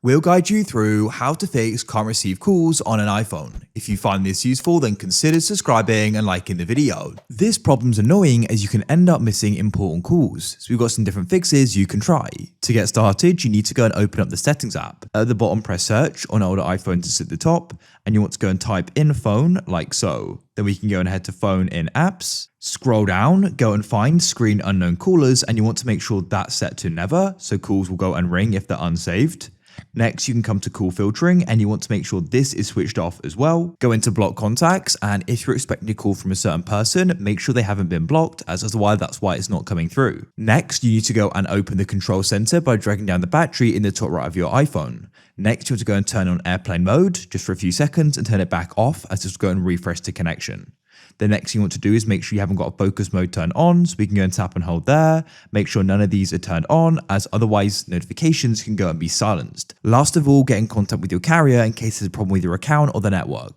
We'll guide you through how to fix can't receive calls on an iPhone. If you find this useful, then consider subscribing and liking the video. This problem's annoying as you can end up missing important calls, so we've got some different fixes you can try. To get started, you need to go and open up the settings app. At the bottom, press search. On older iPhones, it's at the top, and you want to go and type in phone like so. Then we can go and head to phone in apps. Scroll down, go and find screen unknown callers, and you want to make sure that's set to never, so calls will go and ring if they're unsaved. Next, you can come to call filtering and you want to make sure this is switched off as well. Go into block contacts, and if you're expecting a call from a certain person, make sure they haven't been blocked, as otherwise that's why it's not coming through. Next, you need to go and open the control center by dragging down the battery in the top right of your iPhone. Next, you want to go and turn on airplane mode just for a few seconds and turn it back off, as this will go and refresh the connection. The next thing you want to do is make sure you haven't got a focus mode turned on, so we can go and tap and hold there. Make sure none of these are turned on, as otherwise notifications can go and be silenced. Last of all, get in contact with your carrier in case there's a problem with your account or the network.